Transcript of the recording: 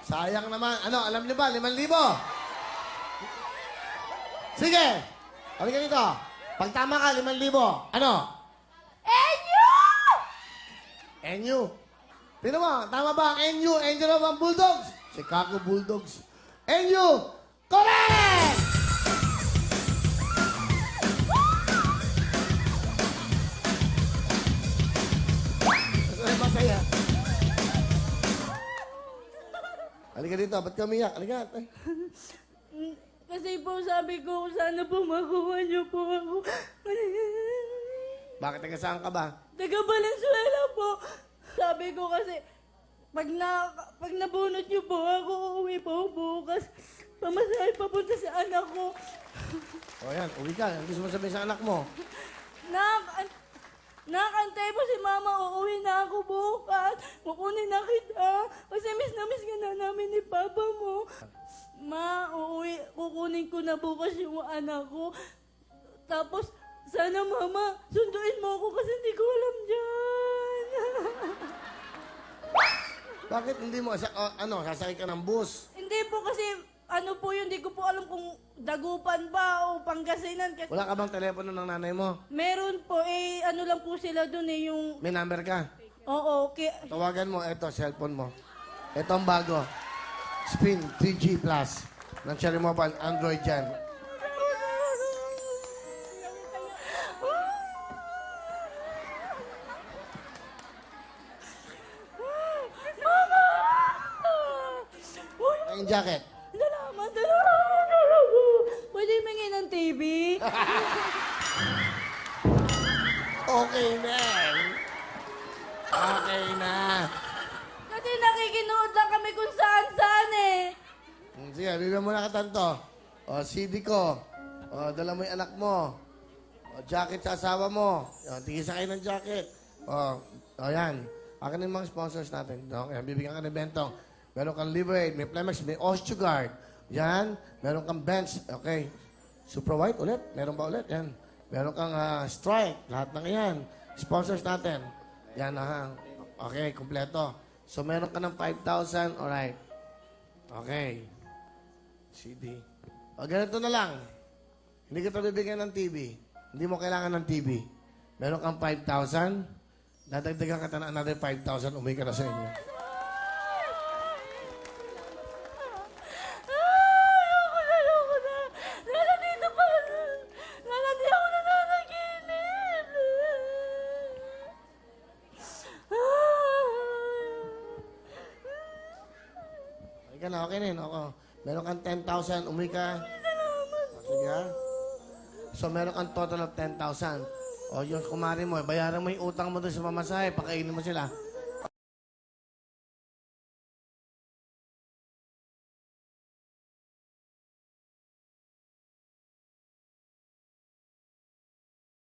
Sayang naman. Ano, alam niyo ba? 5,000. Sige. Halika dito. Pag tama ka, 5,000. Ano? Enyo! NU. Tingnan mo, tama ba ang NU? Angel of ang Bulldogs? Chicago Bulldogs. NU! Correct! Masaya. Halika dito, ba't ka umiyak? Halika. Kasi po sabi ko, sana po makuha niyo po ako. Bakit taga saan ka ba? Taga Valenzuela po. Sabi ko kasi, pag nabunot niyo po ako, uuwi po bukas. Pamasahe papunta sa anak ko. O yan, uwi ka. Ang gusto mo sabihin sa anak mo? Nakantay po si Mama, uuwi na ako bukas. Kukunin na kita. Kasi miss na miss ka na namin ni Papa mo. Ma, kukunin ko na bukas yung anak ko. Tapos, sana Mama, sunduin mo ako kasi hindi ko alam dyan. Bakit hindi mo, sasakay ka ng bus? Hindi po kasi, ano po yun, hindi ko po alam kung Dagupan ba o Pangasinan. Kasi Wala ka bang telepono ng nanay mo? meron po, ano lang po sila dun yung... May number ka? Oo, okay. Tawagan mo, eto, cellphone mo. Ito ang bago. Spin 3G Plus. Ng Cherry Mobile, Android yan. Mama! Uy, Ang jacket. salamat. Pwede mingin ng TV? Okay na. Okay na. Kasi nakikinood lang kami kung saan-saan eh. Sige, bibigyan mo na katanto. O, CD ko. O, dala mo yung anak mo. O, jacket sa asawa mo. O, tigil sa kayo ng jacket. O, yan. Akin yung mga sponsors natin. Okay, bibigyan ka ng bentong. Meron kang Liberate, may Plemex, may Osteogard. Yan. Meron kang Bench. Okay. Super White ulit. Meron ba ulit? Yan. Meron kang Strike. Lahat ng yan. Sponsors natin. Yan, okay, kumpleto. So, meron ka ng 5,000. Alright. Okay. CD. O, ganito na lang. Hindi ka bibigyan ng TV. Hindi mo kailangan ng TV. Meron kang 5,000. Dadagdagan ka na another 5,000. Umuwi ka na sa inyo. Ayoko na. Lala dito pa. Lala di ako nananaginip. Okay na, okay na yun. Ako. Meron kang 10,000. Umuwi ka. Salamat po. Sige ha. So, meron kang total of 10,000. O, yung kumari mo, bayaran mo yung utang mo doon sa mamasahe. Pakainin mo sila.